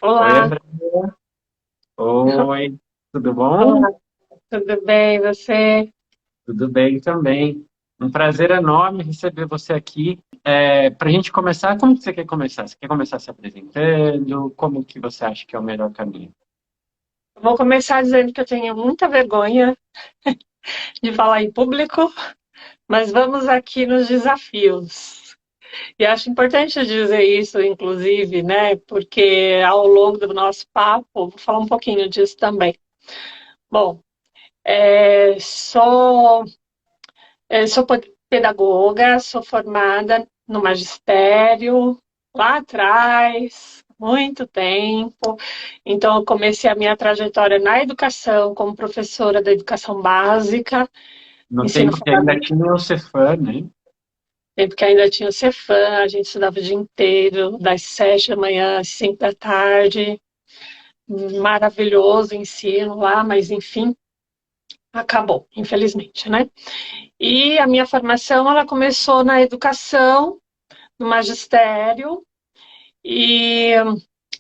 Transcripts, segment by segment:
Oi, Olá, André. Oi, tudo bom? olá, tudo bem? Você? Tudo bem também. Um prazer enorme receber você aqui. Para a gente começar, como que você quer começar? Você quer começar se apresentando? Como que você acha que é o melhor caminho? Vou começar dizendo que eu tenho muita vergonha de falar em público, mas vamos aqui nos desafios. E acho importante dizer isso, inclusive, né? Porque ao longo do nosso papo, vou falar um pouquinho disso também. Bom, é, sou, sou pedagoga, sou formada no magistério, lá atrás, muito tempo. Então, eu comecei a minha trajetória na educação, como professora da educação básica, No ensino tempo que ainda fundamental, tinha o Cefam, né? tempo que ainda tinha o Cefam, a gente estudava o dia inteiro, das 7 da manhã às 5 da tarde. Maravilhoso o ensino lá, mas enfim, acabou, infelizmente, né? E a minha formação, ela começou na educação, no magistério, e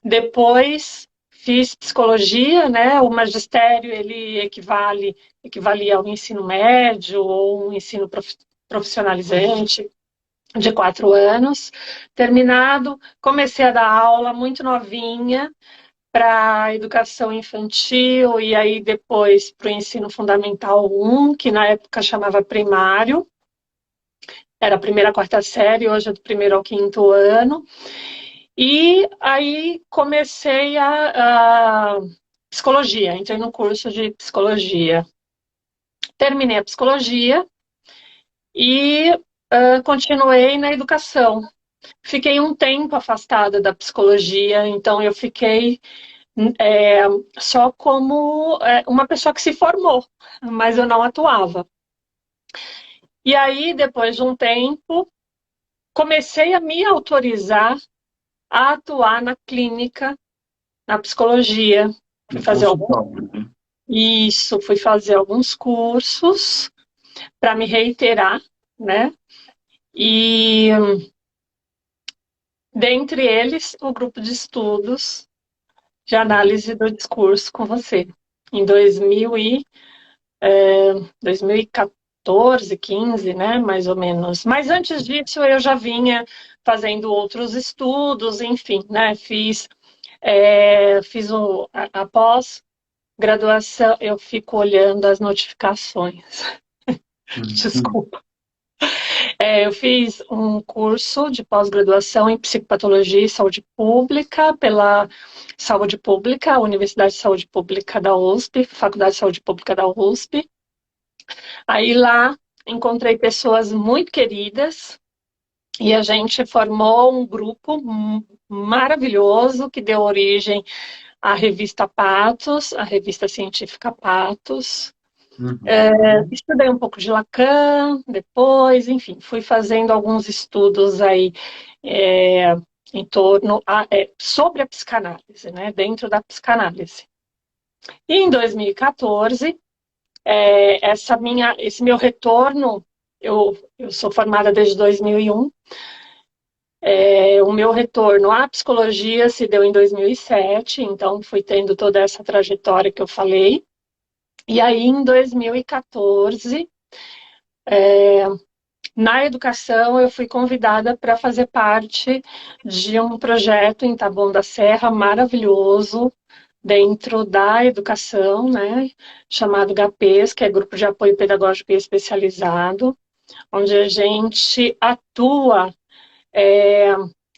depois fiz psicologia, né? O magistério ele equivalia ao ensino médio ou um ensino profissionalizante de 4 anos. Terminado, comecei a dar aula muito novinha para educação infantil e aí depois para o ensino fundamental 1, que na época chamava primário. Era a primeira a quarta série, hoje é do primeiro ao quinto ano. E aí comecei a psicologia, entrei no curso de psicologia. Terminei a psicologia e continuei na educação. Fiquei um tempo afastada da psicologia, então eu fiquei é, só como uma pessoa que se formou, mas eu não atuava. E aí, depois de um tempo, comecei a me autorizar a atuar na clínica, na psicologia. Fui No fazer algum consultório, né? Isso, fui fazer alguns cursos para me reiterar, né? E dentre eles, o grupo de estudos de análise do discurso com você, em 2014, 15, né, mais ou menos. Mas antes disso, eu já vinha fazendo outros estudos, enfim, né, fiz a pós-graduação, eu fico olhando as notificações, Uhum. desculpa. Eu fiz um curso de pós-graduação em psicopatologia e saúde pública pela Saúde Pública, Universidade de Saúde Pública da USP, Faculdade de Saúde Pública da USP. Aí lá encontrei pessoas muito queridas e a gente formou um grupo maravilhoso que deu origem à revista Patos, a revista científica Patos. Uhum. Estudei um pouco de Lacan, depois, enfim, fui fazendo alguns estudos aí é, sobre a psicanálise, né, dentro da psicanálise. E em 2014, esse meu retorno, eu sou formada desde 2001, o meu retorno à psicologia se deu em 2007, então fui tendo toda essa trajetória que eu falei. E aí, em 2014, na educação, eu fui convidada para fazer parte de um projeto em Taboão da Serra maravilhoso, dentro da educação, né, chamado GAPES, que é Grupo de Apoio Pedagógico Especializado, onde a gente atua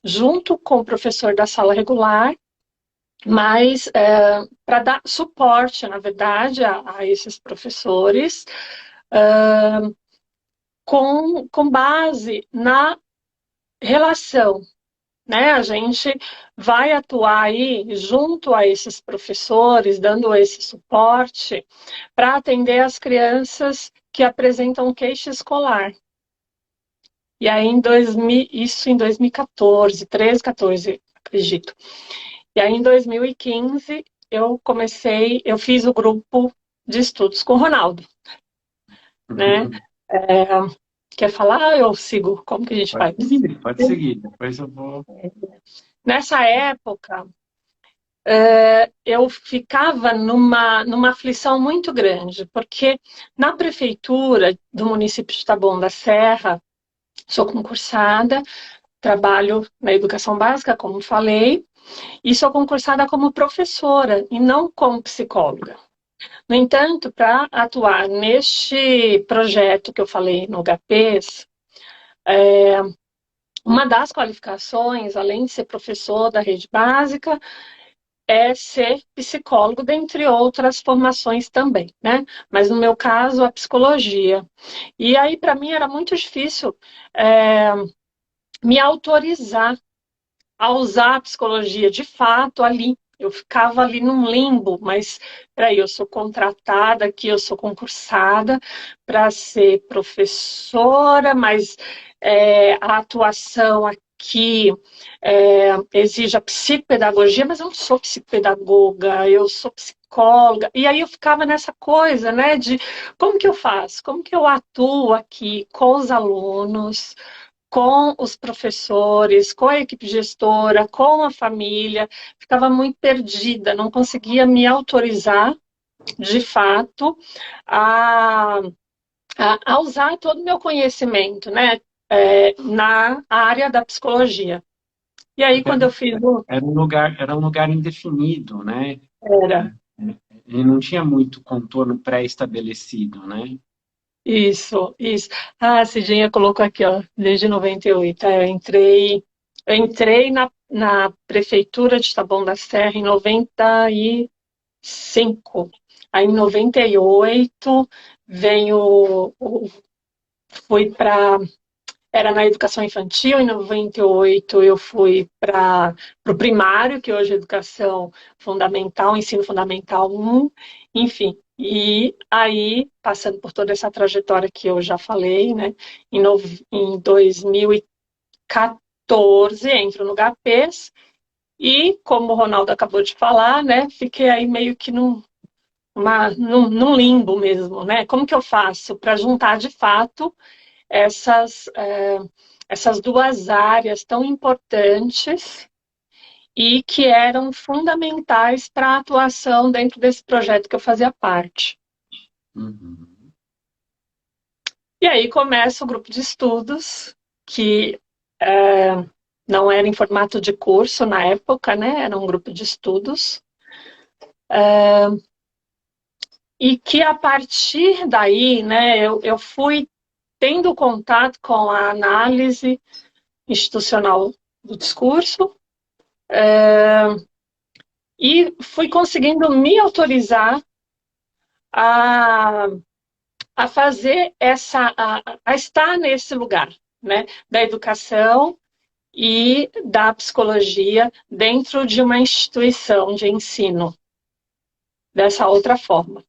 junto com o professor da sala regular, mas para dar suporte, na verdade, a esses professores, com base na relação, né? A gente vai atuar aí junto a esses professores, dando esse suporte para atender as crianças que apresentam queixa escolar. E aí, isso em 2014, 13, 14, acredito. E aí, em 2015, eu fiz o grupo de estudos com o Ronaldo, né? Uhum. É, quer falar? Eu sigo. Como que a gente Pode faz? seguir, pode seguir. Depois eu vou. Nessa época, eu ficava numa aflição muito grande, porque na prefeitura do município de Taboão da Serra, sou concursada, trabalho na educação básica, como falei, e sou concursada como professora e não como psicóloga. No entanto, para atuar neste projeto que eu falei no HPs, uma das qualificações, além de ser professor da rede básica, é ser psicólogo, dentre outras formações também, né? Mas no meu caso, a psicologia. E aí, para mim, era muito difícil me autorizar a usar a psicologia de fato ali. Eu ficava ali num limbo, mas peraí, eu sou contratada aqui, eu sou concursada para ser professora, mas a atuação aqui exige a psicopedagogia, mas eu não sou psicopedagoga, eu sou psicóloga. E aí eu ficava nessa coisa, né, de como que eu faço? Como que eu atuo aqui com os alunos? Com os professores, com a equipe gestora, com a família, ficava muito perdida, não conseguia me autorizar, de fato, a, a usar todo o meu conhecimento, né, na área da psicologia. E aí, Porque quando eu fiz o... era um lugar indefinido, né? Era, Ele não tinha muito contorno pré-estabelecido, né? isso. Ah, a Cidinha colocou aqui, ó, desde 98. Eu entrei na prefeitura de Taboão da Serra em 95. Aí em 98 venho, fui para era na educação infantil, em 98 eu fui para o primário, que hoje é educação fundamental, ensino fundamental 1, enfim. E aí, passando por toda essa trajetória que eu já falei, né, em 2014 entro no GAPES e, como o Ronaldo acabou de falar, né, fiquei aí meio que num limbo mesmo, né? Como que eu faço para juntar de fato essas, essas duas áreas tão importantes e que eram fundamentais para a atuação dentro desse projeto que eu fazia parte. Uhum. E aí começa o grupo de estudos, que é, não era em formato de curso na época, né? Era um grupo de estudos. E que a partir daí, né, eu fui tendo contato com a análise institucional do discurso, e fui conseguindo me autorizar a, a fazer a estar nesse lugar, né, da educação e da psicologia dentro de uma instituição de ensino, dessa outra forma.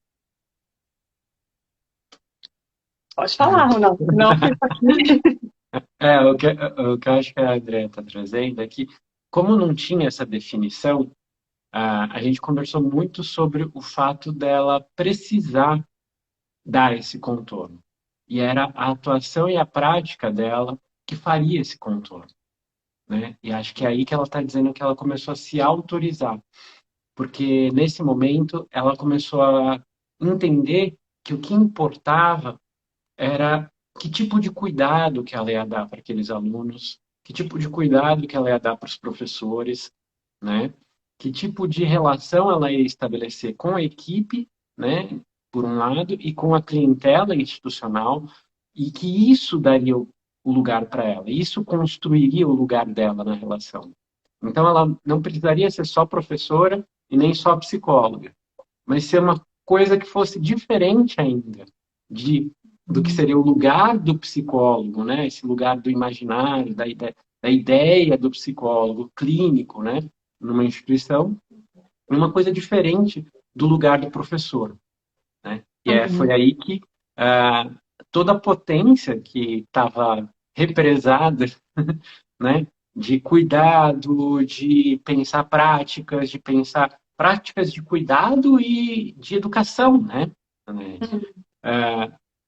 Pode falar, Ronaldo. Não fica aqui. O que eu acho que a Andrea está trazendo é que, como não tinha essa definição, a gente conversou muito sobre o fato dela precisar dar esse contorno. E era a atuação e a prática dela que faria esse contorno, né? E acho que é aí que ela está dizendo que ela começou a se autorizar, porque nesse momento ela começou a entender que o que importava era que tipo de cuidado que ela ia dar para aqueles alunos, que tipo de cuidado que ela ia dar para os professores, né? Que tipo de relação ela ia estabelecer com a equipe, né? Por um lado, e com a clientela institucional, e que isso daria o lugar para ela, isso construiria o lugar dela na relação. Então, ela não precisaria ser só professora e nem só psicóloga, mas ser uma coisa que fosse diferente ainda de do que seria o lugar do psicólogo, né? Esse lugar do imaginário, da ideia do psicólogo clínico, né? Numa instituição, uma coisa diferente do lugar do professor, né? Foi aí que ah, toda a potência que estava represada, né? De cuidado, de pensar práticas de cuidado e de educação, né?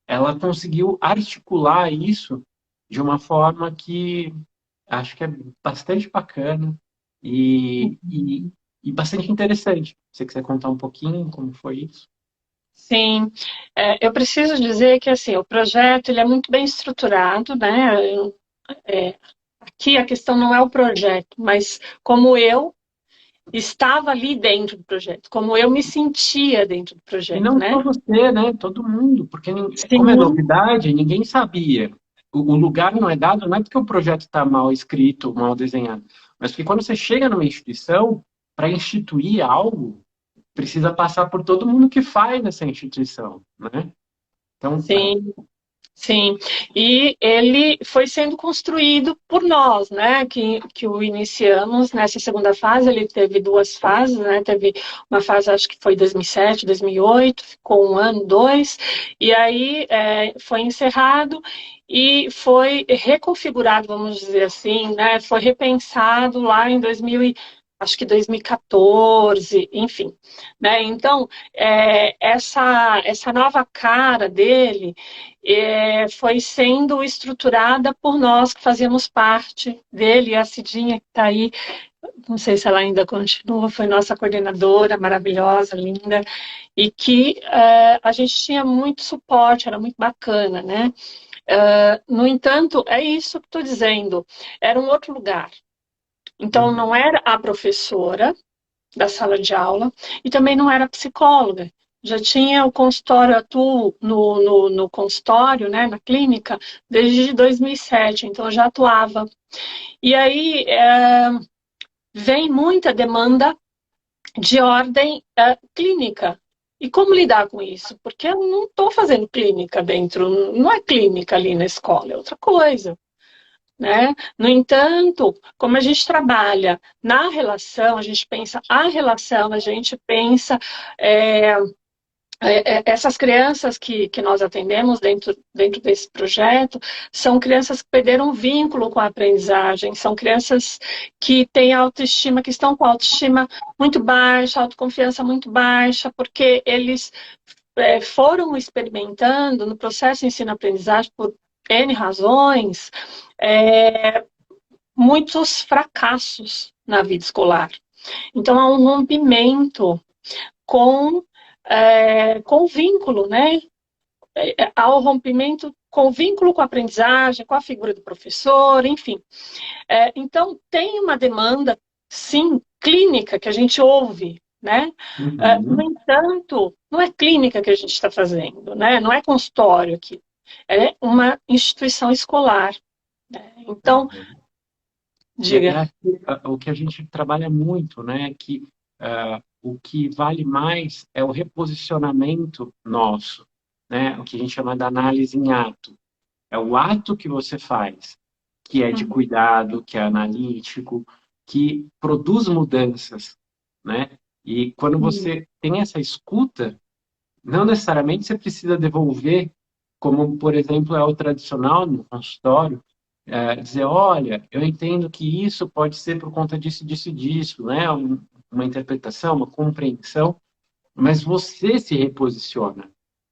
Ela conseguiu articular isso de uma forma que acho que é bastante bacana e e bastante interessante. Se você quiser contar um pouquinho como foi isso. Sim, eu preciso dizer que assim, o projeto ele é muito bem estruturado, né? É, aqui a questão não é o projeto, mas como eu estava ali dentro do projeto, como eu me sentia dentro do E projeto, não né? só você, né? Todo mundo, porque como é Sim, novidade, ninguém sabia. O lugar não é dado, não é porque o projeto está mal escrito, mal desenhado, mas porque quando você chega numa instituição, para instituir algo, precisa passar por todo mundo que faz essa instituição, né? Então, sim. Sim, e ele foi sendo construído por nós, né, que o iniciamos nessa segunda fase. Ele teve duas fases, né, teve uma fase, acho que foi 2007, 2008, ficou um ano, dois, e aí foi encerrado e foi reconfigurado, vamos dizer assim, né, foi repensado lá em 2000 acho que 2014, enfim, né, então, essa nova cara dele, foi sendo estruturada por nós que fazíamos parte dele. A Cidinha que está aí, não sei se ela ainda continua, foi nossa coordenadora maravilhosa, linda, e que a gente tinha muito suporte, era muito bacana, né? No entanto, é isso que estou dizendo, era um outro lugar. Então, não era a professora da sala de aula e também não era psicóloga. Já tinha o consultório, atuo no consultório, né, na clínica, desde 2007, então eu já atuava. E aí vem muita demanda de ordem clínica. E como lidar com isso? Porque eu não estou fazendo clínica dentro, não é clínica ali na escola, é outra coisa. Né? No entanto, como a gente trabalha na relação, a gente pensa a relação, a gente pensa é, essas crianças que nós atendemos dentro desse projeto são crianças que perderam vínculo com a aprendizagem, são crianças que têm autoestima, que estão com autoestima muito baixa, autoconfiança muito baixa, porque eles foram experimentando no processo de ensino-aprendizagem por N razões, muitos fracassos na vida escolar. Então, há um rompimento com, com o vínculo, né? Há o rompimento com o vínculo com a aprendizagem, com a figura do professor, enfim. Então, tem uma demanda, sim, clínica que a gente ouve, né? No uhum, entanto, não é clínica que a gente está fazendo, né? Não é consultório aqui, é uma instituição escolar. Né? Então, uhum. diga. O que a gente trabalha muito, né, é que o que vale mais é o reposicionamento nosso, né, o que a gente chama de análise em ato. É o ato que você faz, que é de Uhum, cuidado, que é analítico, que produz mudanças, né? E quando uhum, você tem essa escuta, não necessariamente você precisa devolver, como, por exemplo, é o tradicional no consultório, dizer, olha, eu entendo que isso pode ser por conta disso, disso e disso, né? Uma interpretação, uma compreensão, mas você se reposiciona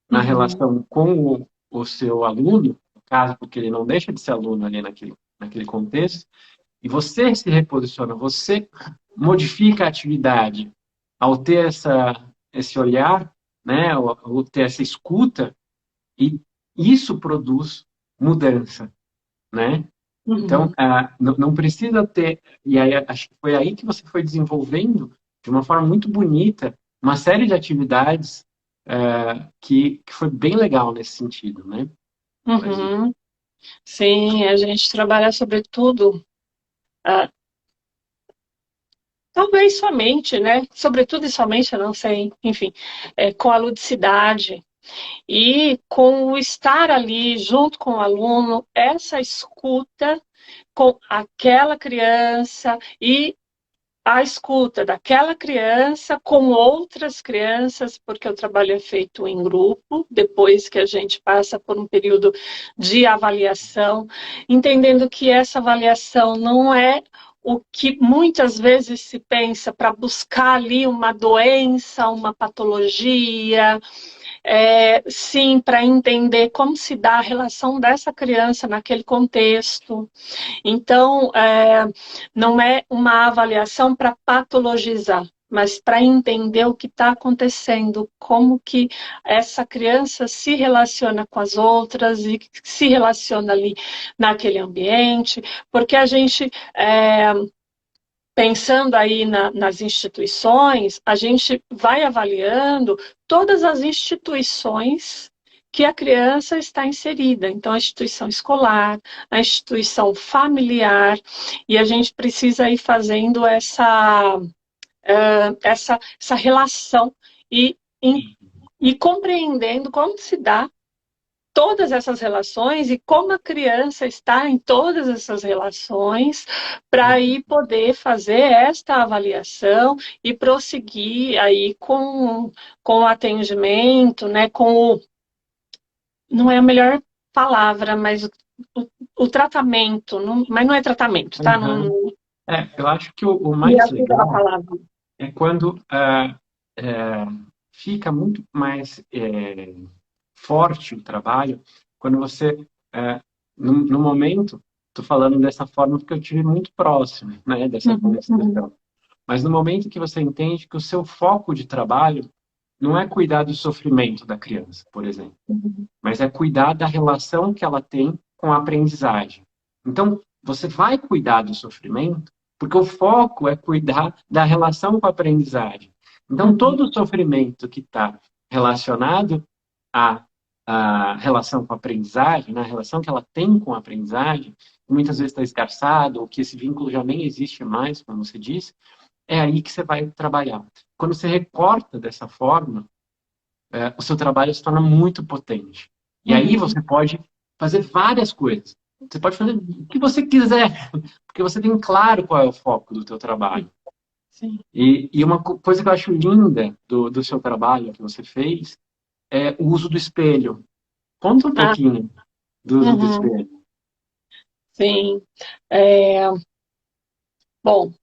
na uhum, relação com o seu aluno, no caso, porque ele não deixa de ser aluno ali naquele contexto, e você se reposiciona, você modifica a atividade ao ter esse olhar, né, ao ter essa escuta, e isso produz mudança, né? Então, uhum. não precisa ter. E aí, acho que foi aí que você foi desenvolvendo, de uma forma muito bonita, uma série de atividades que foi bem legal nesse sentido, né? Mas, Uhum. Sim, a gente trabalha sobretudo, ah, talvez somente, né? Sobretudo e somente, eu não sei, enfim, com a ludicidade e com o estar ali junto com o aluno, essa escuta com aquela criança e a escuta daquela criança com outras crianças, porque o trabalho é feito em grupo, depois que a gente passa por um período de avaliação, entendendo que essa avaliação não é o que muitas vezes se pensa para buscar ali uma doença, uma patologia, sim, para entender como se dá a relação dessa criança naquele contexto. Então, não é uma avaliação para patologizar, mas para entender o que está acontecendo, como que essa criança se relaciona com as outras e se relaciona ali naquele ambiente, porque a gente, pensando aí nas instituições, a gente vai avaliando todas as instituições que a criança está inserida. Então, a instituição escolar, a instituição familiar, e a gente precisa ir fazendo essa relação e, e compreendendo como se dá todas essas relações e como a criança está em todas essas relações para aí poder fazer esta avaliação e prosseguir aí com o atendimento, né, não é a melhor palavra, mas o tratamento, mas não é tratamento, tá? Uhum. Eu acho que o Me mais ajuda a legal palavra. é quando fica muito mais forte o trabalho, quando você, no momento, estou falando dessa forma porque eu tive muito próximo, né, dessa conversação, mas no momento que você entende que o seu foco de trabalho não é cuidar do sofrimento da criança, por exemplo, mas é cuidar da relação que ela tem com a aprendizagem. Então, você vai cuidar do sofrimento porque o foco é cuidar da relação com a aprendizagem. Então, todo o sofrimento que está relacionado à relação com a aprendizagem, na relação que ela tem com a aprendizagem, muitas vezes está esgarçado, ou que esse vínculo já nem existe mais, como você disse, é aí que você vai trabalhar. Quando você recorta dessa forma, o seu trabalho se torna muito potente. E aí você pode fazer várias coisas. Você pode fazer o que você quiser, porque você tem claro qual é o foco do teu trabalho. Sim. E uma coisa que eu acho linda do seu trabalho que você fez é o uso do espelho. Conta um pouquinho do uso do espelho. Sim. Bom,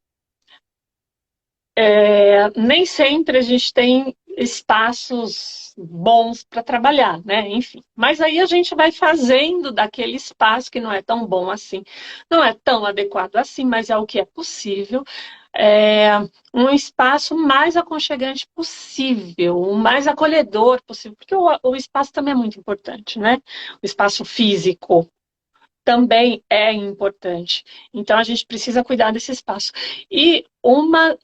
nem sempre a gente tem espaços bons para trabalhar, né? Enfim, mas aí a gente vai fazendo daquele espaço que não é tão bom assim, não é tão adequado assim, mas é o que é possível, um espaço mais aconchegante possível, o mais acolhedor possível, porque o espaço também é muito importante, né? O espaço físico também é importante. Então a gente precisa cuidar desse espaço. E uma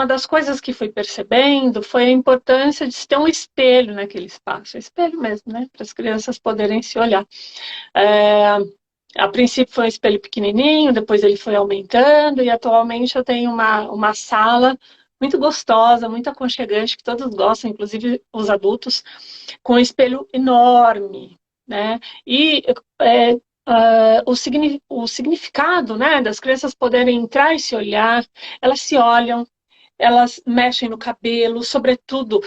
das coisas que fui percebendo foi a importância de se ter um espelho naquele espaço, espelho mesmo, né, para as crianças poderem se olhar. A princípio foi um espelho pequenininho, depois ele foi aumentando e atualmente eu tenho uma sala muito gostosa, muito aconchegante, que todos gostam, inclusive os adultos, com um espelho enorme, né? E o significado, né, das crianças poderem entrar e se olhar, elas se olham, elas mexem no cabelo, sobretudo,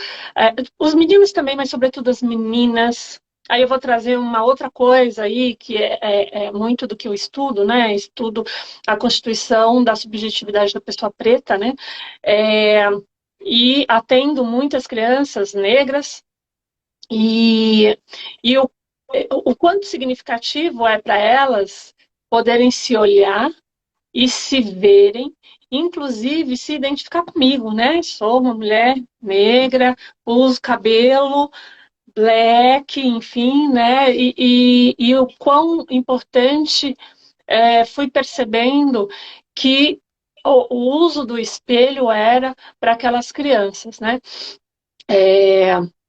os meninos também, mas sobretudo as meninas. Aí eu vou trazer uma outra coisa aí, que é muito do que eu estudo, né? Estudo a constituição da subjetividade da pessoa preta, né? E atendo muitas crianças negras, e o quanto significativo é para elas poderem se olhar e se verem, inclusive se identificar comigo, né? Sou uma mulher negra, uso cabelo black, enfim, né? E o quão importante fui percebendo que o uso do espelho era para aquelas crianças, né?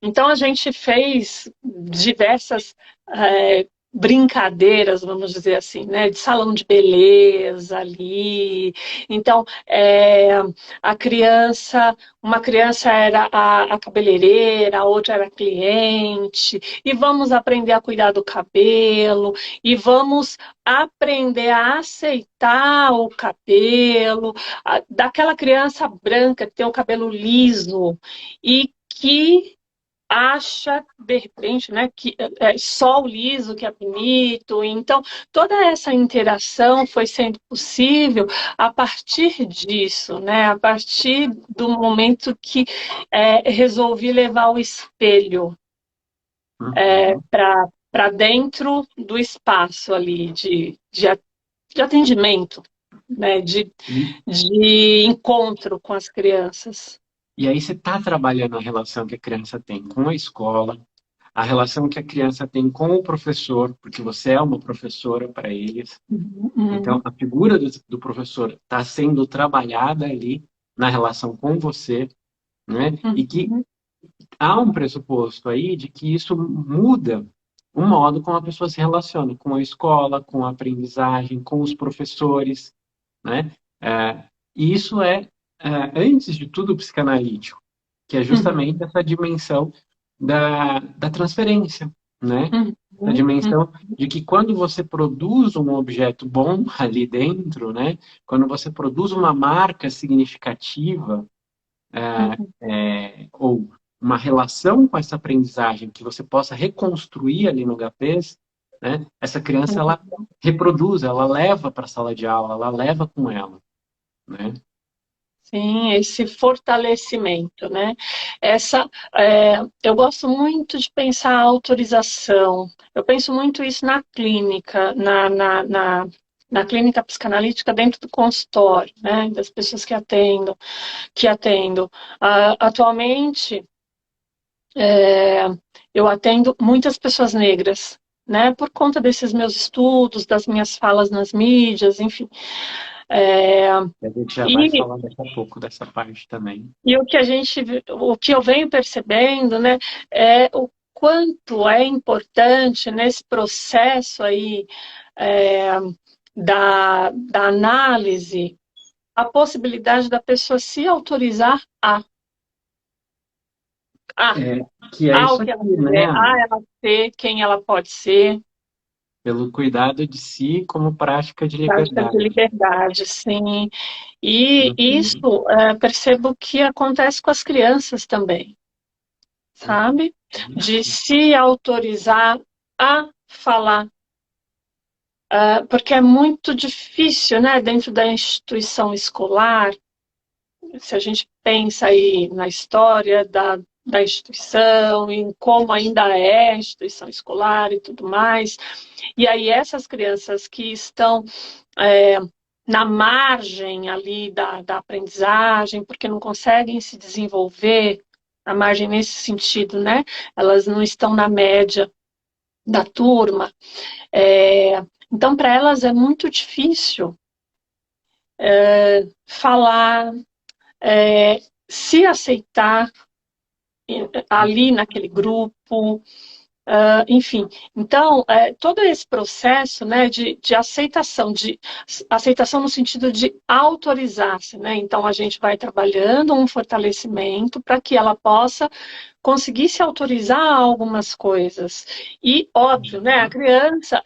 Então a gente fez diversas brincadeiras, vamos dizer assim, né, de salão de beleza ali. Então uma criança era a cabeleireira, a outra era a cliente, e vamos aprender a cuidar do cabelo, e vamos aprender a aceitar o cabelo daquela criança branca que tem o cabelo liso e que acha, de repente, né, que é só o liso que é bonito. Então, toda essa interação foi sendo possível a partir disso, né, a partir do momento que resolvi levar o espelho para dentro do espaço ali de atendimento. né, E, de encontro com as crianças. e aí você está trabalhando a relação que a criança tem com a escola, a relação que a criança tem com o professor, porque você é uma professora para eles. Então, Uhum, a figura do professor está sendo trabalhada ali na relação com você, né? E que uhum, há um pressuposto aí de que isso muda o modo como a pessoa se relaciona com a escola, com a aprendizagem, com os professores, né? E isso antes de tudo, psicanalítico, que é uhum, justamente essa dimensão da transferência, né? uhum, A uhum, dimensão de que quando você produz um objeto bom ali dentro, né? Quando você produz uma marca significativa, uhum, ou uma relação com essa aprendizagem que você possa reconstruir ali no HPs, né? Essa criança ela uhum. reproduz, ela leva para a sala de aula, ela leva com ela, né? Sim, esse fortalecimento, né? Essa, eu gosto muito de pensar a autorização. Eu penso muito isso na clínica, na clínica psicanalítica dentro do consultório, né? Das pessoas que atendo. Atualmente, é, eu atendo muitas pessoas negras, né? Por conta desses meus estudos, das minhas falas nas mídias, enfim. É, A gente já vai e falar daqui a pouco dessa parte também. E o que eu venho percebendo, né, é o quanto é importante nesse processo aí é, da análise a possibilidade da pessoa se autorizar a, É, que é a o isso que ela aqui, quiser, né? ela ser quem ela pode ser, Pelo cuidado de si como prática de prática de liberdade. liberdade, sim. E Uhum. isso percebo que acontece com as crianças também, sabe? De se autorizar a falar, porque é muito difícil, né, dentro da instituição escolar, se a gente pensa aí na história da instituição, em como ainda é a instituição escolar e tudo mais, e aí essas crianças que estão é, na margem ali da aprendizagem, porque não conseguem se desenvolver, a margem nesse sentido, né? Elas não estão na média da turma. Então, para elas é muito difícil falar, é, se aceitar ali naquele grupo, enfim. Então, todo esse processo, né, de aceitação no sentido de autorizar-se, né? Então, a gente vai trabalhando um fortalecimento para que ela possa conseguir se autorizar a algumas coisas. E, óbvio, né, a criança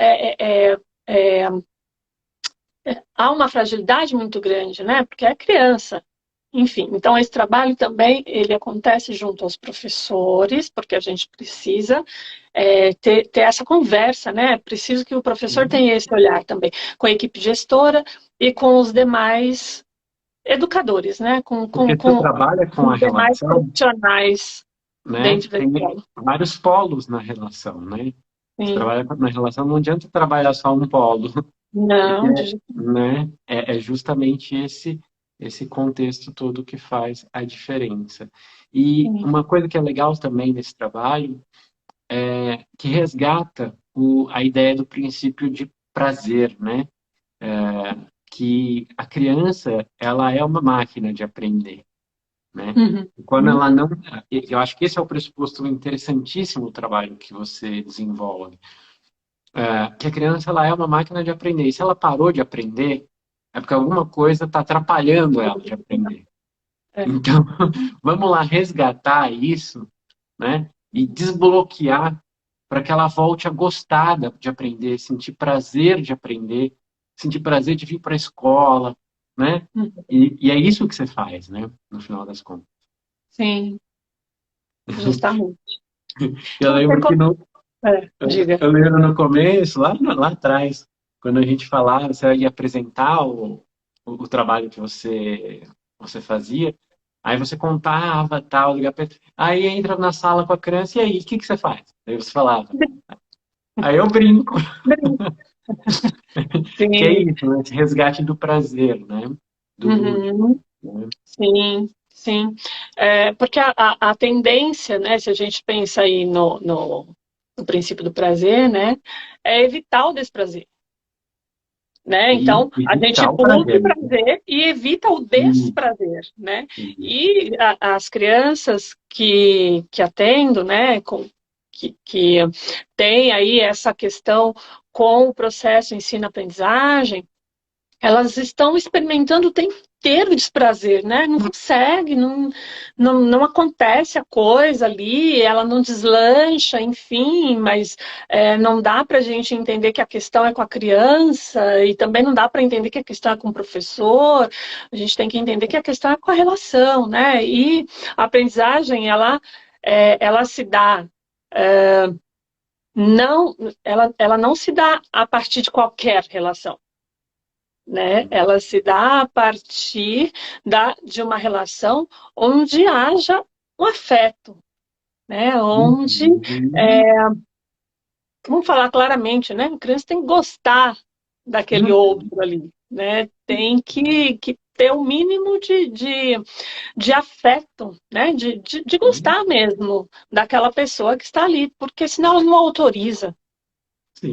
há uma fragilidade muito grande, né? Porque é criança. Enfim, então esse trabalho também ele acontece junto aos professores, porque a gente precisa ter essa conversa, né? Preciso que o professor tenha esse olhar também com a equipe gestora e com os demais educadores, né? Porque você trabalha com Com a os demais relação, profissionais né? dentro da Tem escola. vários polos na relação, né? Você Sim. trabalha na relação, não adianta trabalhar só um polo, porque, Não, né? É justamente esse contexto todo que faz a diferença. E sim. uma coisa que é legal também nesse trabalho é que resgata a ideia do princípio de prazer, né? Que a criança ela é uma máquina de aprender, né? Uhum. E quando ela não, eu acho que esse é o pressuposto interessantíssimo do trabalho que você desenvolve, que a criança ela é uma máquina de aprender. E se ela parou de aprender, é porque alguma coisa está atrapalhando ela de aprender. É. Então, vamos lá resgatar isso, né? E desbloquear para que ela volte a gostar de aprender, sentir prazer de aprender, sentir prazer de vir para a escola, né? Uhum. E é isso que você faz, né? No final das contas. Sim, justamente. Eu Você lembro que com- no, diga. eu lembro no começo, lá atrás, quando a gente falava, você ia apresentar o trabalho que você fazia, aí você contava, tal, aí entra na sala com a criança, e aí, o que você faz? Aí você falava, aí eu brinco. Que é Sim. isso, né? Esse resgate do prazer, né? Do luxo, Uhum. né? Sim, sim. Porque a tendência, né, se a gente pensa aí no princípio do prazer, né, é evitar o desprazer, né? E Então, a gente evitar o busca o prazer, né? prazer e evita o Isso, desprazer, né? isso. E as crianças que atendo, né, que tem aí essa questão com o processo ensino-aprendizagem, elas estão experimentando o tempo inteiro desprazer, né? Não consegue, não acontece a coisa ali, ela não deslancha, enfim, mas não dá para a gente entender que a questão é com a criança e também não dá para entender que a questão é com o professor, a gente tem que entender que a questão é com a relação, né? E a aprendizagem, ela se dá não, ela não se dá a partir de qualquer relação, né? Ela se dá a partir de uma relação onde haja um afeto, né? Onde, Uhum. vamos falar claramente, né? A criança tem que gostar daquele Uhum. outro ali, né? Tem que ter o um mínimo de afeto, né? De Sim, gostar mesmo daquela pessoa que está ali, porque senão ela não autoriza.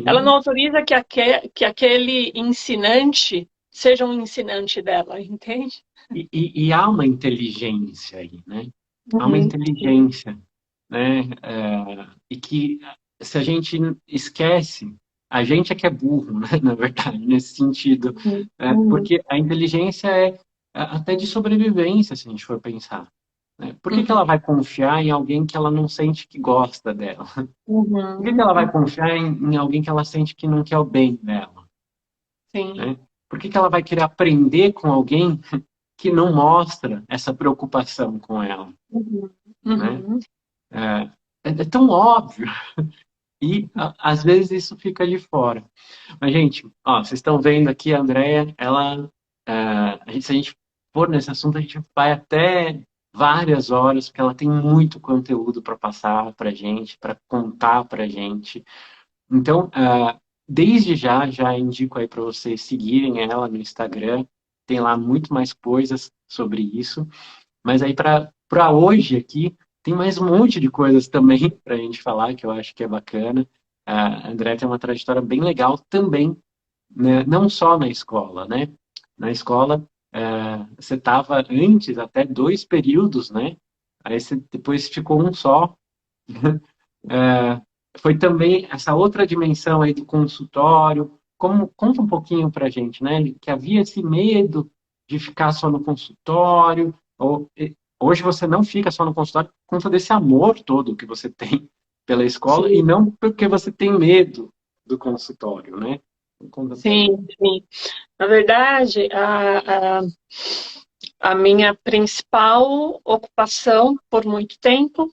Ela não sim. autoriza que aquele ensinante seja um ensinante dela, entende? E há uma inteligência aí, né? Há uma Uhum, sim. inteligência, né? E que se a gente esquece, a gente é que é burro, né? Na verdade, nesse sentido. Uhum, uhum, Porque a inteligência é até de sobrevivência, se a gente for pensar. Né? Por que que ela uhum, vai confiar em alguém que ela não sente que gosta dela? Por que que uhum, ela vai uhum, confiar em alguém que ela sente que não quer o bem dela? sim. Né? Por que que ela vai querer aprender com alguém que não mostra essa preocupação com ela? Uhum, Né? uhum, É, é tão óbvio e às vezes isso fica de fora. Mas, gente, ó, vocês estão vendo aqui a Andrea, ela, se a gente for nesse assunto, a gente vai até várias horas, porque ela tem muito conteúdo para passar para gente, para contar para gente. Então, desde já indico aí para vocês seguirem ela no Instagram. Tem lá muito mais coisas sobre isso. Mas aí para hoje aqui, tem mais um monte de coisas também para a gente falar que eu acho que é bacana. A André tem uma trajetória bem legal também, né? Não só na escola, né? Na escola, você estava antes até 2 períodos, né? Aí você depois ficou um só. É, foi também essa outra dimensão aí do consultório. Como, conta um pouquinho para a gente, né? Que havia esse medo de ficar só no consultório. Hoje você não fica só no consultório por conta desse amor todo que você tem pela escola e Sim, não porque você tem medo do consultório, né? Conta para gente. sim, sim. Na verdade, a minha principal ocupação por muito tempo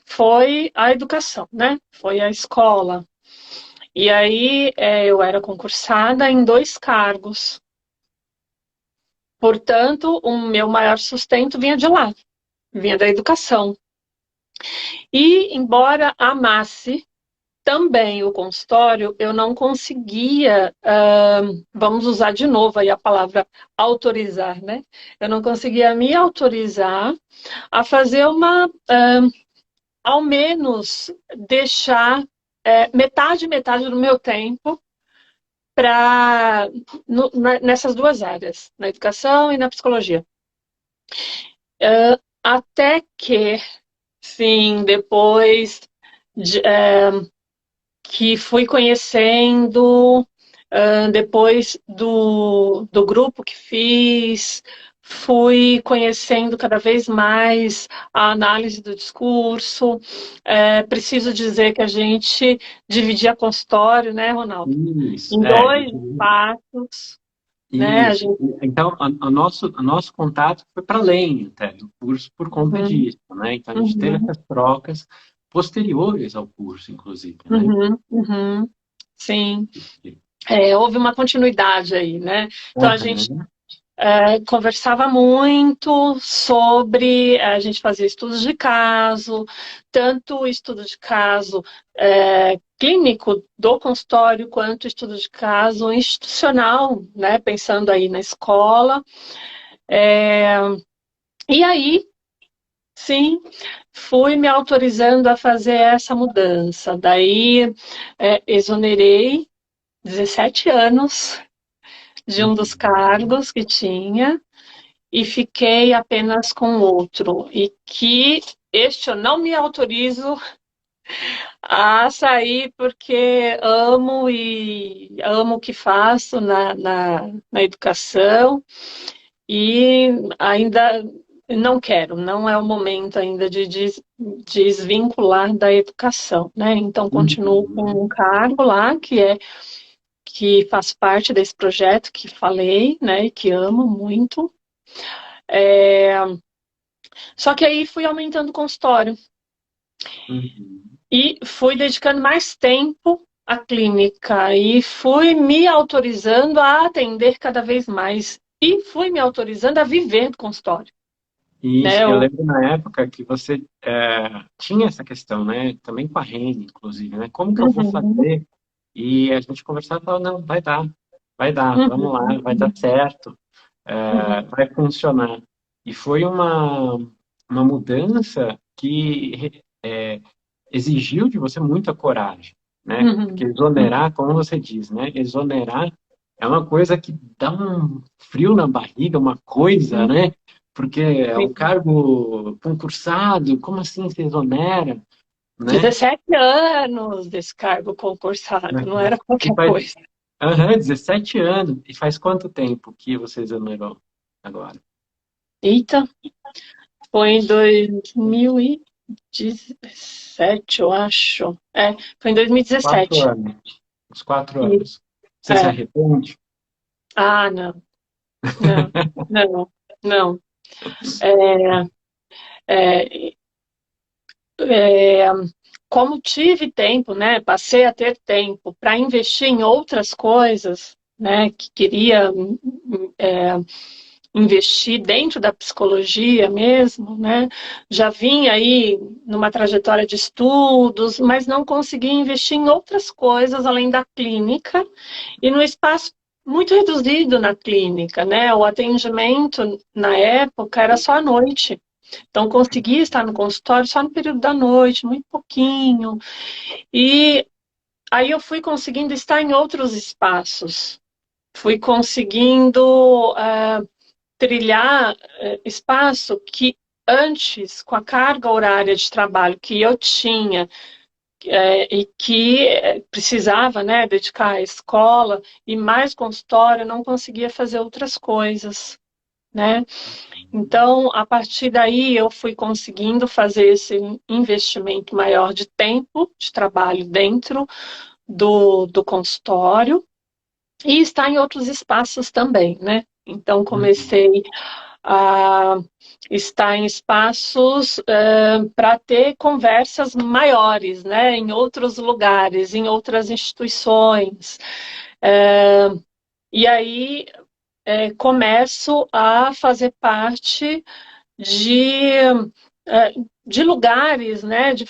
foi a educação, né? Foi a escola. E aí eu era concursada em 2 cargos. Portanto, o meu maior sustento vinha de lá, vinha da educação. E, embora amasse também o consultório, eu não conseguia, vamos usar de novo aí a palavra autorizar, né? Eu não conseguia me autorizar a fazer ao menos deixar metade do meu tempo para nessas 2 áreas, na educação e na psicologia. Até que, sim, depois de, que fui conhecendo, depois do grupo que fiz, fui conhecendo cada vez mais a análise do discurso. Preciso dizer que a gente dividia consultório, né, Ronaldo? Isso, Em a 2 espaços, né? A isso. gente, Então, o nosso contato foi para além até do curso por conta uhum, disso, né? Então, a gente teve uhum, essas trocas posteriores ao curso, inclusive, né? uhum, uhum, sim. Houve uma continuidade aí, né? Então a gente Aham. conversava muito sobre, a gente fazia estudos de caso, tanto o estudo de caso clínico do consultório, quanto o estudo de caso institucional, né, pensando aí na escola. E aí, sim, fui me autorizando a fazer essa mudança. Daí, exonerei 17 anos de um dos Uhum. cargos que tinha e fiquei apenas com outro. E que este eu não me autorizo a sair porque amo e amo o que faço na educação e ainda não quero, não é o momento ainda de desvincular da educação, né? Então continuo com Uhum. um cargo lá que faz parte desse projeto que falei, né? E que amo muito. Só que aí fui aumentando o consultório Uhum. e fui dedicando mais tempo à clínica e fui me autorizando a atender cada vez mais e fui me autorizando a viver do consultório, E né? isso, eu lembro na época que você tinha essa questão, né? Também com a Reni, inclusive, né? Como que eu vou Uhum, fazer? E a gente conversava e falava, não, vai dar, vamos lá, vai dar uhum, certo, uhum, vai funcionar. E foi uma mudança que exigiu de você muita coragem, né? Porque uhum, uhum, exonerar, como você diz, né? Exonerar é uma coisa que dá um frio na barriga, uma coisa, uhum. né? Porque é um cargo concursado, como assim se exonera, né? 17 anos desse cargo concursado, não era E qualquer faz, coisa. 17 anos. E faz quanto tempo que você exonerou agora? Eita, foi em 2017, eu acho. Foi em Quatro 2017. anos. Uns 4 E, anos. Você se é. arrepende? Não, não, não, não. É, é, é, como tive tempo, né, passei a ter tempo para investir em outras coisas, né, que queria é, investir dentro da psicologia mesmo, né, já vinha aí numa trajetória de estudos, mas não conseguia investir em outras coisas além da clínica e no espaço muito reduzido na clínica, né, o atendimento na época era só à noite. Então, consegui estar no consultório só no período da noite, muito pouquinho. E aí eu fui conseguindo estar em outros espaços. Fui conseguindo trilhar espaço que antes, com a carga horária de trabalho que eu tinha e que precisava, né, dedicar à escola e mais consultório, eu não conseguia fazer outras coisas, né? Então, a partir daí, eu fui conseguindo fazer esse investimento maior de tempo de trabalho dentro do consultório e estar em outros espaços também, né? Então, Uhum. comecei a estar em espaços para ter conversas maiores, né? Em outros lugares, em outras instituições. E aí, começo a fazer parte de, é, de lugares, né, de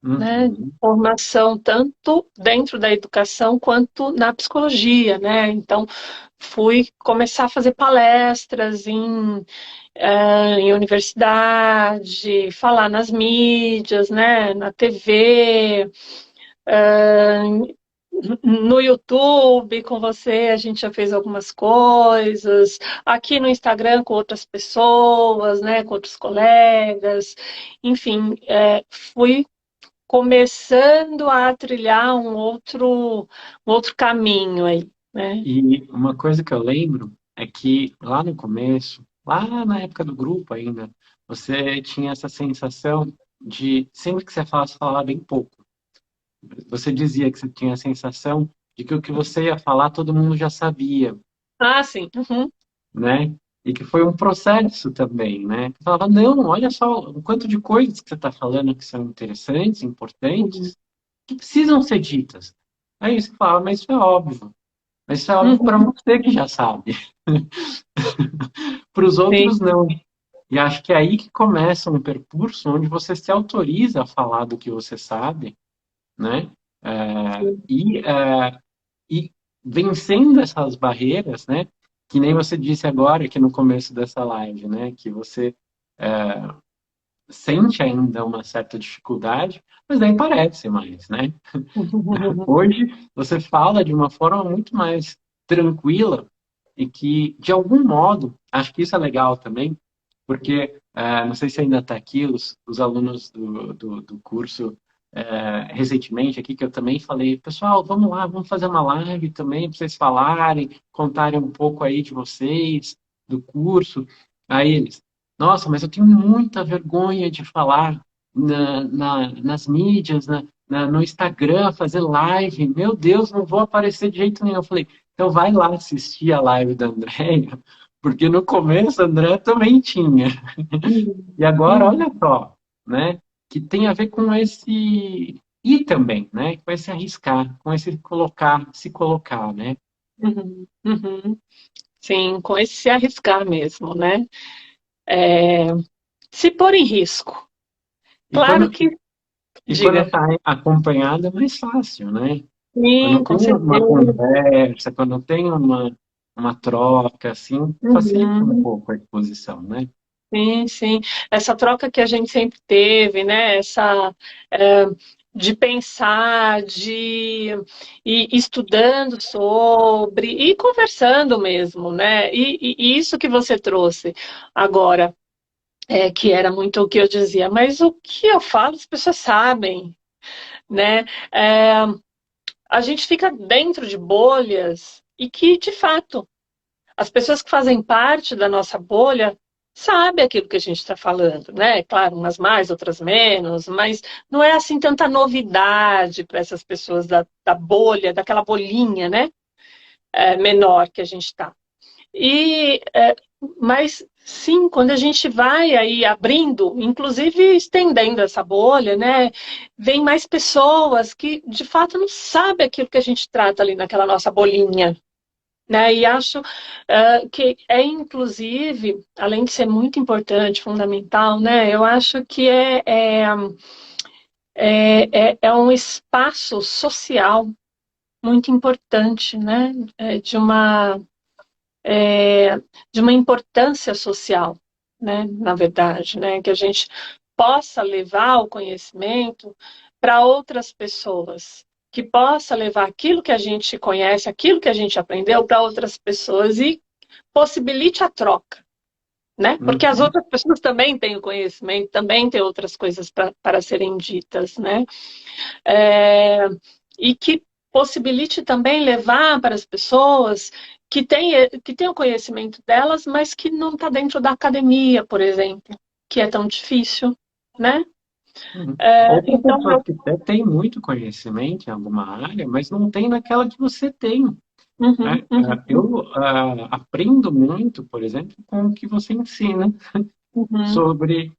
Uhum. formação tanto dentro da educação quanto na psicologia, né? Então fui começar a fazer palestras em universidade, falar nas mídias, né, na TV, no YouTube com você, a gente já fez algumas coisas, aqui no Instagram com outras pessoas, né, com outros colegas, enfim, fui começando a trilhar um outro caminho aí, né? E uma coisa que eu lembro é que lá no começo, lá na época do grupo ainda, você tinha essa sensação de sempre que você falasse, falar bem pouco. Você dizia que você tinha a sensação de que o que você ia falar todo mundo já sabia, Ah, sim. Uhum, né? E que foi um processo também, né? Você falava, não, olha só o quanto de coisas que você está falando que são interessantes, uhum, importantes, que precisam ser ditas. Aí você falava, mas isso é óbvio. Mas isso é óbvio para Uhum. você que já sabe. Para os outros, Sim. não. E acho que é aí que começa um percurso onde você se autoriza a falar do que você sabe, né? É, Sim. e vencendo essas barreiras, né? Que nem você disse agora aqui no começo dessa live, né? Que você sente ainda uma certa dificuldade, mas nem parece mais, né? Hoje você fala de uma forma muito mais tranquila e que, de algum modo, acho que isso é legal também, porque não sei se ainda está aqui os alunos do curso recentemente aqui, que eu também falei, pessoal, vamos lá, vamos fazer uma live também para vocês falarem, contarem um pouco aí de vocês, do curso. Aí eles, nossa, mas eu tenho muita vergonha de falar nas mídias, no Instagram, fazer live. Meu Deus, não vou aparecer de jeito nenhum. Eu falei, então vai lá assistir a live da Andréia, porque no começo a Andréia também tinha. Uhum. E agora, olha Uhum. só, né? Que tem a ver com esse ir também, né? Com esse arriscar, com esse colocar, se colocar, né? Uhum. Uhum. Sim, com esse se arriscar mesmo, né? É, se pôr em risco. E Claro quando, que, e quando diga. está acompanhado é mais fácil, né? Sim, Quando com tem uma certeza. conversa, quando tem uma troca, assim, facilita um Uhum. pouco a exposição, né? Sim, sim. Essa troca que a gente sempre teve, né? É, de pensar, de ir estudando sobre e conversando mesmo, né? E isso que você trouxe agora, que era muito o que eu dizia, mas o que eu falo, as pessoas sabem, né? É, a gente fica dentro de bolhas e que, de fato, as pessoas que fazem parte da nossa bolha sabem aquilo que a gente está falando, né? Claro, umas mais, outras menos, mas não é assim tanta novidade para essas pessoas da bolha, daquela bolinha, né? Menor que a gente está. E, mas sim, quando a gente vai aí abrindo, inclusive estendendo essa bolha, né? Vem mais pessoas que de fato não sabem aquilo que a gente trata ali naquela nossa bolinha, né? E acho que é, inclusive, além de ser muito importante, fundamental, né? Eu acho que é um espaço social muito importante, né? De uma importância social, né? Na verdade, né? Que a gente possa levar o conhecimento para outras pessoas, que possa levar aquilo que a gente conhece, aquilo que a gente aprendeu para outras pessoas e possibilite a troca, né? Porque as Uhum. outras pessoas também têm o conhecimento, também têm outras coisas para serem ditas, né? É, e que possibilite também levar para as pessoas que têm o conhecimento delas, mas que não está dentro da academia, por exemplo, que é tão difícil, né? Uhum. Ou para Então, pessoas que até têm muito conhecimento em alguma área, mas não tem naquela que você tem, uhum, né? uhum, Eu aprendo muito, por exemplo, com o que você ensina uhum, sobre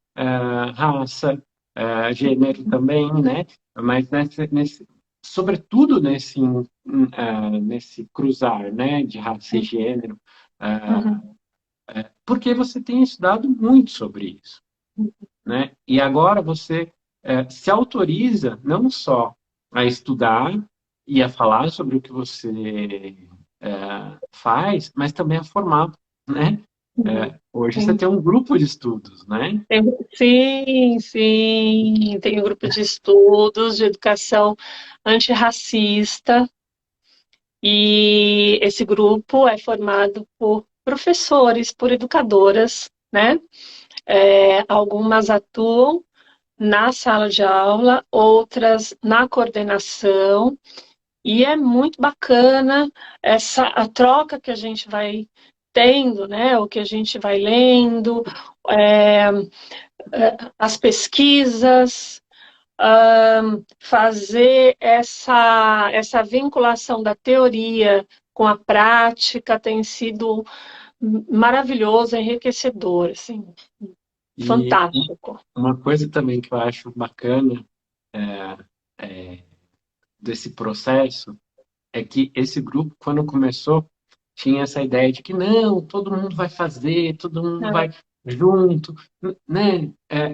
raça, gênero também, né? Mas sobretudo nesse cruzar, né, de raça e gênero, ah, uhum, porque você tem estudado muito sobre isso, né? E agora você se autoriza não só a estudar e a falar sobre o que você faz, mas também a formar, né? uhum. Hoje você Sim. tem um grupo de estudos, né? Sim, sim, tem um grupo de estudos de educação antirracista e esse grupo é formado por professores, por educadoras, né? Algumas atuam na sala de aula, outras na coordenação, e é muito bacana a troca que a gente vai tendo, né? O que a gente vai lendo, é, as pesquisas, fazer essa vinculação da teoria com a prática tem sido maravilhoso, enriquecedor, assim, E fantástico. uma coisa também que eu acho bacana desse processo é que esse grupo, quando começou, tinha essa ideia de que não, todo mundo vai fazer, todo mundo É. vai junto, né?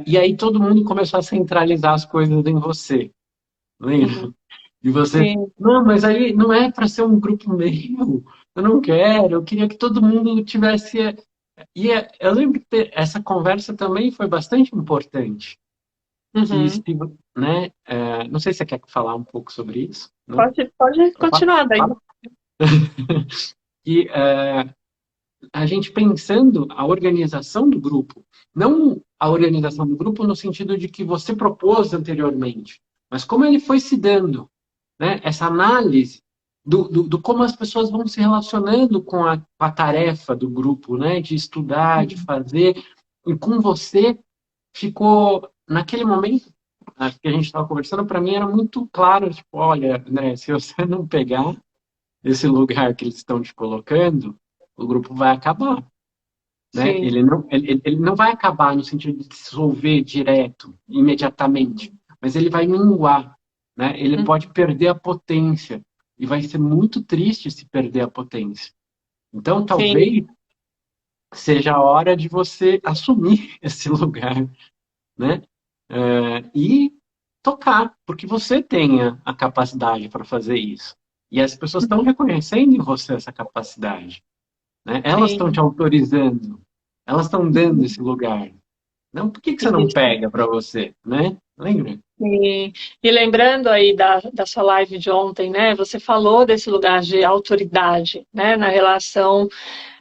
E aí todo mundo começou a centralizar as coisas em você, Uhum. lembra? E você, Sim, não, mas aí não é para ser um grupo meu, eu não quero, eu queria que todo mundo tivesse. Eu lembro que essa conversa também foi bastante importante, que, uhum. né? Não sei se você quer falar um pouco sobre isso, não? Pode Opa, continuar daí. fala. Que a gente pensando a organização do grupo, não a organização do grupo no sentido de que você propôs anteriormente, mas como ele foi se dando, né? Essa análise do como as pessoas vão se relacionando com a tarefa do grupo, né? De estudar, de Uhum. fazer, e com você ficou, naquele momento, acho que a gente estava conversando, para mim era muito claro, tipo, olha, André, se você não pegar esse lugar que eles estão te colocando, o grupo vai acabar, né? Sim, Ele não vai acabar no sentido de dissolver direto, imediatamente, mas ele vai minguar, né? Ele uhum. pode perder a potência e vai ser muito triste se perder a potência. Então, Sim, talvez seja a hora de você assumir esse lugar, né? E tocar, porque você tem a capacidade para fazer isso. E as pessoas estão uhum. reconhecendo em você essa capacidade, né? Elas estão te Sim. autorizando, elas estão dando esse lugar. Não, por que você não Isso. pega para você, né? Lembra? E lembrando aí da sua live de ontem, né? Você falou desse lugar de autoridade, né? Na relação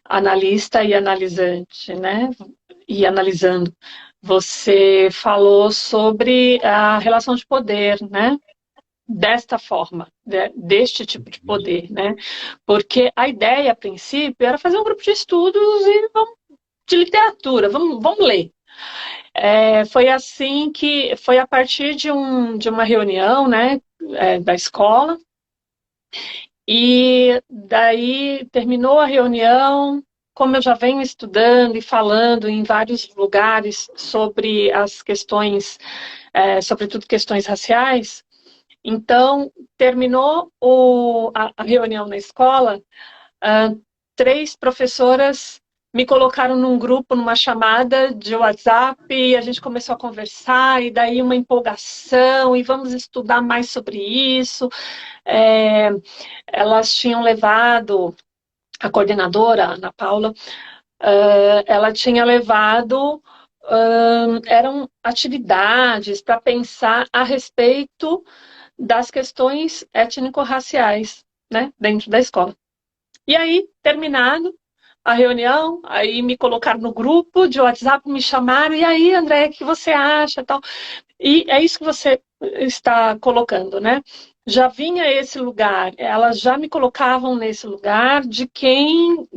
analista e analisante, né? E analisando. Você falou sobre a relação de poder, né? Desta forma, deste tipo de poder, né? Porque a ideia, a princípio, era fazer um grupo de estudos e de literatura, vamos ler. Foi assim que foi a partir de uma reunião, né, da escola, e daí terminou a reunião. Como eu já venho estudando e falando em vários lugares sobre as questões, sobretudo questões raciais, então terminou a reunião na escola. Uh, Três professoras me colocaram num grupo, numa chamada de WhatsApp, e a gente começou a conversar, e daí uma empolgação, e vamos estudar mais sobre isso. É, Elas tinham levado, a coordenadora, Ana Paula, ela tinha levado, eram atividades para pensar a respeito das questões étnico-raciais, né, dentro da escola. E aí, terminado a reunião, aí me colocaram no grupo de WhatsApp, me chamaram, e aí, André, o que você acha, tal? E é isso que você está colocando, né? Já vinha esse lugar, elas já me colocavam nesse lugar de quem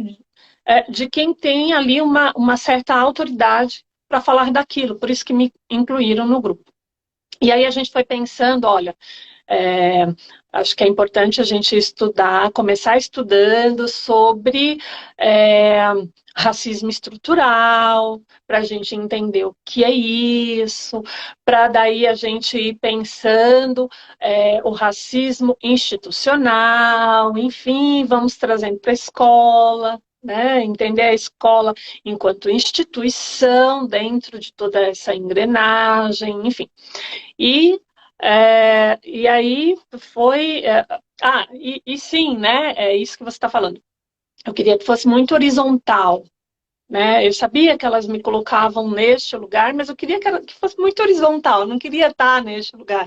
tem ali uma certa autoridade para falar daquilo, por isso que me incluíram no grupo. E aí a gente foi pensando, olha, é, acho que é importante a gente estudar, começar estudando sobre é, racismo estrutural, para a gente entender o que é isso, para daí a gente ir pensando o racismo institucional, enfim, vamos trazendo para a escola. Né, entender a escola enquanto instituição dentro de toda essa engrenagem, enfim. E aí foi. E sim, né? É isso que você está falando. Eu queria que fosse muito horizontal, né? Eu sabia que elas me colocavam neste lugar, mas eu queria que fosse muito horizontal. Eu não queria estar neste lugar,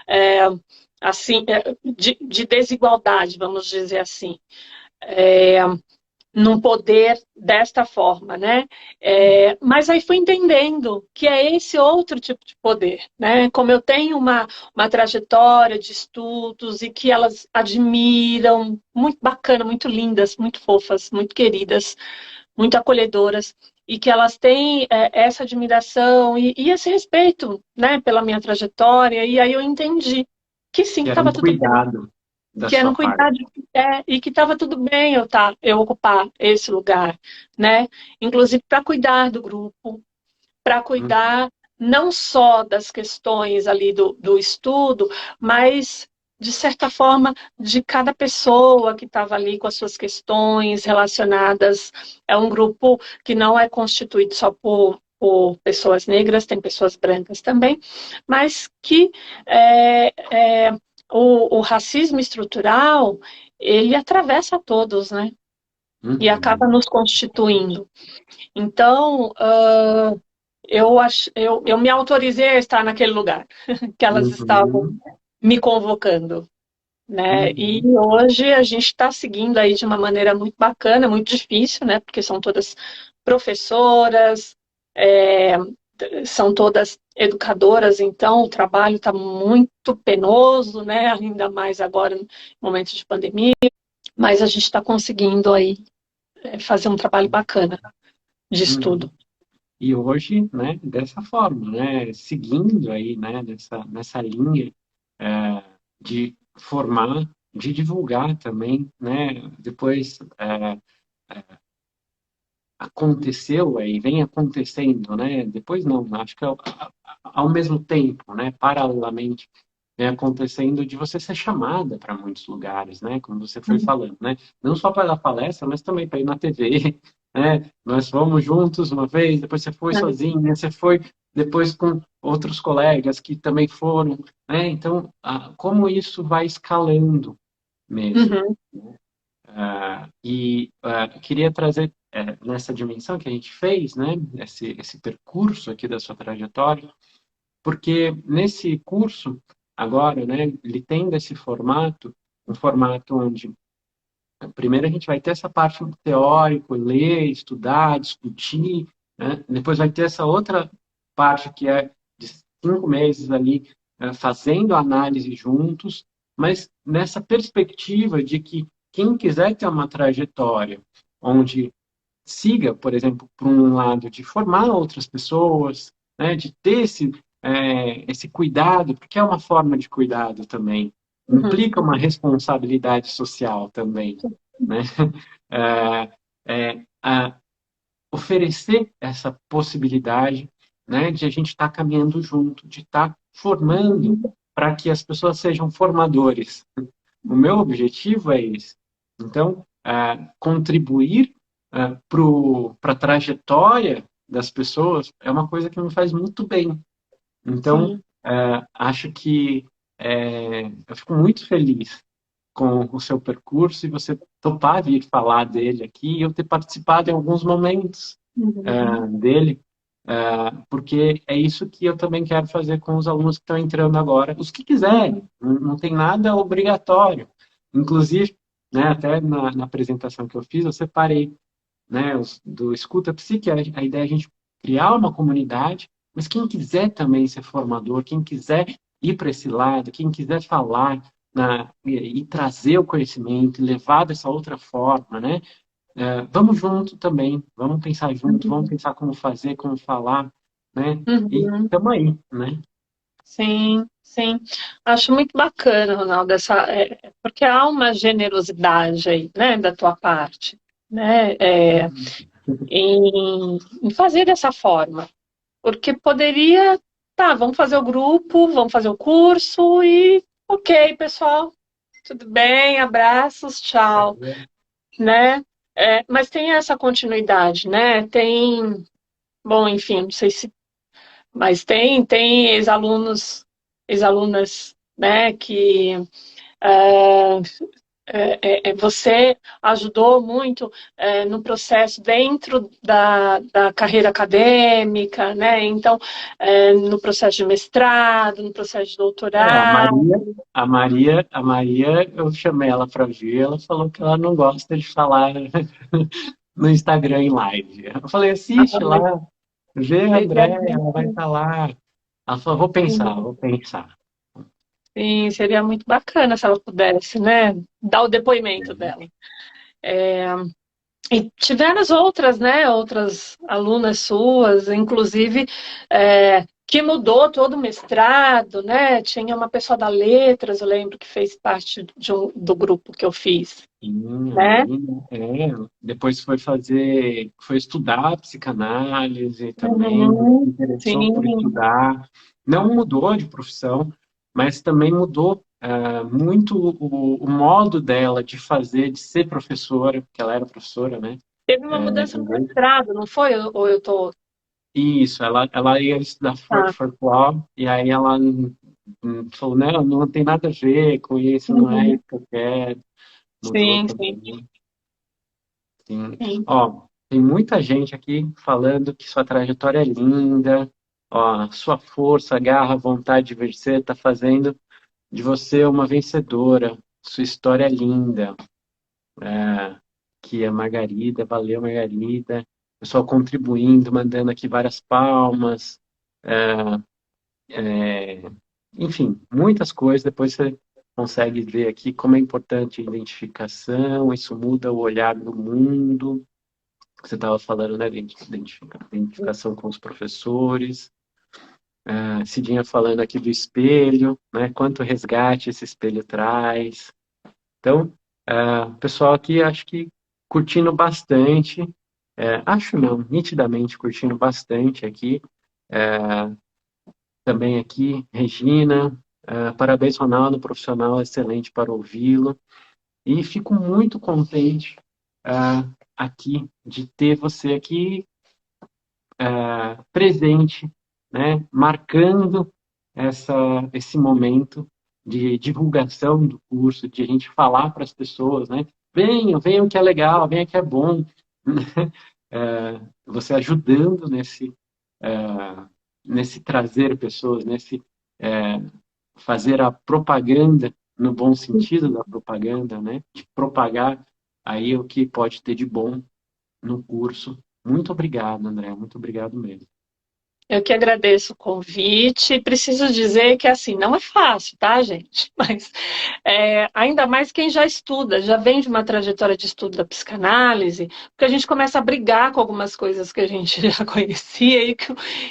é, assim, de desigualdade, vamos dizer assim. É, num poder desta forma, né? Mas aí fui entendendo que é esse outro tipo de poder, né? Como eu tenho uma trajetória de estudos e que elas admiram, muito bacana, muito lindas, muito fofas, muito queridas, muito acolhedoras, e que elas têm essa admiração e esse respeito, né, pela minha trajetória, e aí eu entendi que sim, que Que era um estava tudo bem, cuidado da que era sua um parte. cuidado e que estava tudo bem eu ocupar esse lugar, né? Inclusive para cuidar do grupo, para Uhum. cuidar não só das questões ali do estudo, mas de certa forma, de cada pessoa que estava ali com as suas questões relacionadas. É um grupo que não é constituído só por pessoas negras, tem pessoas brancas também, mas que o racismo estrutural, ele atravessa todos, né? E acaba Uhum. nos constituindo. Então, eu me autorizei a estar naquele lugar que elas estavam Uhum. me convocando, né? E Uhum. hoje a gente está seguindo aí de uma maneira muito bacana, muito difícil, né? Porque são todas professoras, é, são todas educadoras, então o trabalho está muito penoso, né? Ainda mais agora no momento de pandemia, mas a gente está conseguindo aí fazer um trabalho bacana de estudo. Uhum. E hoje, né, dessa forma, né, seguindo aí, né, nessa linha de formar, de divulgar também, né, depois aconteceu aí, vem acontecendo, né, depois não, acho que ao mesmo tempo, né, paralelamente, vem acontecendo de você ser chamada para muitos lugares, né, como você foi falando, né, não só para dar palestra, mas também para ir na TV, né, nós fomos juntos uma vez, depois você foi sozinha, você foi depois com outros colegas que também foram, né, então, como isso vai escalando mesmo. Uhum, Queria trazer nessa dimensão que a gente fez, né, esse percurso aqui da sua trajetória, porque nesse curso, agora, né, ele tem desse formato, um formato onde, primeiro a gente vai ter essa parte teórica, ler, estudar, discutir, né, depois vai ter essa outra parte que é de 5 meses ali, fazendo análise juntos, mas nessa perspectiva de que quem quiser ter uma trajetória onde siga, por exemplo, por um lado de formar outras pessoas, né, de ter esse cuidado, porque é uma forma de cuidado também, uhum, implica uma responsabilidade social também, né? É, oferecer essa possibilidade, né, de a gente estar caminhando junto, de estar formando para que as pessoas sejam formadores. O meu objetivo é esse. Então, contribuir para a trajetória das pessoas é uma coisa que me faz muito bem. Então, sim. acho que eu fico muito feliz com o seu percurso e você topar vir falar dele aqui e eu ter participado em alguns momentos Uhum, dele, porque é isso que eu também quero fazer com os alunos que estão entrando agora, os que quiserem, não tem nada obrigatório. Inclusive, né, até na apresentação que eu fiz, eu separei, né, do Escuta Psi, a ideia é a gente criar uma comunidade, mas quem quiser também ser formador, quem quiser ir para esse lado, quem quiser falar e trazer o conhecimento, levar dessa outra forma, né? Vamos junto também, vamos pensar junto, vamos uhum, pensar como fazer, como falar, né? E uhum. estamos aí, né? Sim, sim. Acho muito bacana, Ronaldo, porque há uma generosidade aí, né, da tua parte, né, em fazer dessa forma. Porque poderia, tá, vamos fazer o grupo, vamos fazer o curso e, ok, pessoal, tudo bem, abraços, tchau, né? Mas tem essa continuidade, né? Tem, bom, enfim, não sei se, mas tem ex-alunos, ex-alunas, né, que é, você ajudou muito no processo dentro da carreira acadêmica, né? Então, no processo de mestrado, no processo de A doutorado. A Maria, eu chamei ela para vir, ela falou que ela não gosta de falar no Instagram em live. Eu falei, assiste lá, vê a Seria André, ela vai estar lá. Ela falou, vou pensar, vou pensar. sim, seria muito bacana se ela pudesse, né, dar o depoimento dela. E tivemos outras, né, outras alunas suas, inclusive, que mudou todo o mestrado, né? Tinha uma pessoa da Letras, eu lembro, que fez parte do grupo que eu fiz, Sim, a né? menina, depois foi estudar psicanálise também, se Uhum, interessou por sim, estudar, não mudou de profissão, mas também mudou, muito o modo dela de fazer, de ser professora, porque ela era professora, né? Teve uma mudança no mestrado, não foi? Ou eu tô. Isso, ela ia estudar Tá. Frankfurt Law, e aí ela falou, não tem nada a ver com isso, não é Uhum. isso que eu quero, mudou Sim, sim, também. Sim. sim. Ó, tem muita gente aqui falando que sua trajetória é linda, ó, sua força, garra, vontade de vencer está fazendo de você uma vencedora, sua história é linda. Que a Margarida, valeu Margarida, pessoal contribuindo, mandando aqui várias palmas, enfim, muitas coisas. Depois você consegue ver aqui como é importante a identificação, isso muda o olhar do mundo. Você estava falando, né, de identificação com os professores. Cidinha falando aqui do espelho, né, quanto resgate esse espelho traz. Então, o pessoal aqui acho que curtindo bastante, acho não, nitidamente curtindo bastante aqui. Também aqui, Regina, parabéns, Ronaldo, profissional excelente para ouvi-lo. E fico muito contente aqui de ter você aqui presente, né, marcando esse momento de divulgação do curso, de a gente falar para as pessoas, né? Venham, venham que é legal, venham que é bom. Você ajudando nesse trazer pessoas, nesse fazer a propaganda no bom sentido da propaganda, né? De propagar aí o que pode ter de bom no curso. Muito obrigado, André. Muito obrigado mesmo. Eu que agradeço o convite. Preciso dizer que assim não é fácil, tá, gente? Mas ainda mais quem já estuda, já vem de uma trajetória de estudo da psicanálise, porque a gente começa a brigar com algumas coisas que a gente já conhecia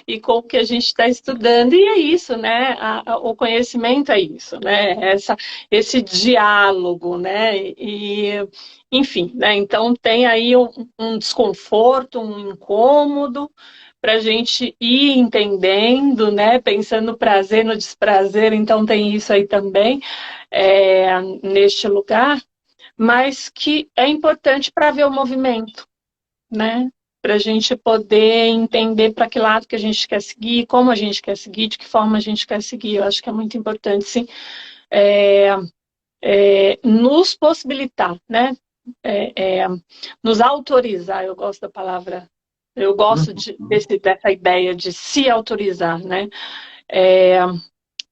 e com o que a gente está estudando. E é isso, né? O conhecimento é isso, né? Esse diálogo, né? Enfim, né? Então tem aí um desconforto, um incômodo para a gente ir entendendo, né? Pensando no prazer, no desprazer, então tem isso aí também neste lugar, mas que é importante para ver o movimento, né? Para a gente poder entender para que lado que a gente quer seguir, como a gente quer seguir, de que forma a gente quer seguir. Eu acho que é muito importante, sim, nos possibilitar, né? É, é, nos autorizar, eu gosto da palavra, eu gosto Uhum. dessa ideia de se autorizar, né? É,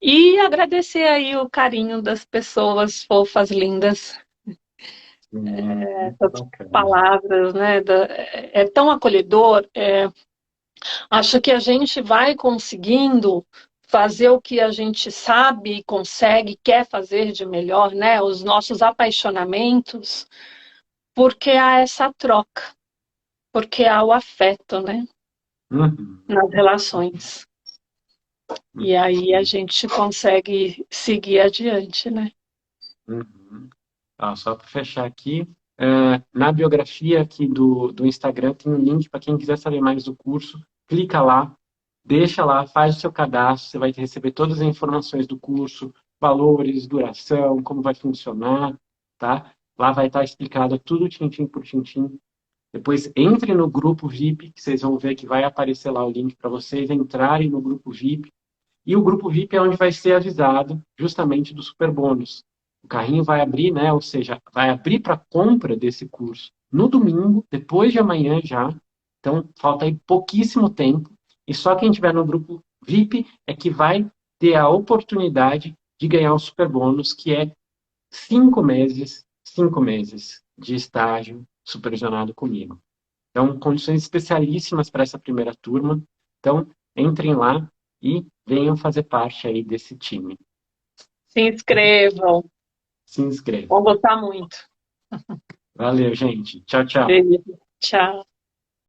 e agradecer aí o carinho das pessoas fofas, lindas, Muito essas bacana. palavras, né? É tão acolhedor. Acho que a gente vai conseguindo fazer o que a gente sabe, consegue, quer fazer de melhor, né? Os nossos apaixonamentos, porque há essa troca, porque há o afeto, né? Uhum. Nas relações. E aí a Sim. gente consegue seguir adiante, né? Uhum. Só para fechar aqui, na biografia aqui do Instagram tem um link para quem quiser saber mais do curso. Clica lá, deixa lá, faz o seu cadastro, você vai receber todas as informações do curso, valores, duração, como vai funcionar, tá? Lá vai estar explicado tudo tintim por tintim. Depois entre no grupo VIP, que vocês vão ver que vai aparecer lá o link para vocês entrarem no grupo VIP. E o grupo VIP é onde vai ser avisado justamente do super bônus. O carrinho vai abrir, né? Ou seja, vai abrir para compra desse curso no domingo, depois de amanhã já. Então, falta aí pouquíssimo tempo. E só quem estiver no grupo VIP é que vai ter a oportunidade de ganhar o super bônus, que é 5 meses de estágio supervisionado comigo. Então, condições especialíssimas para essa primeira turma. Então, entrem lá e venham fazer parte aí desse time. Se inscrevam, Se inscrevam. vão gostar muito. Valeu, gente. Tchau, tchau. Beijo. Tchau.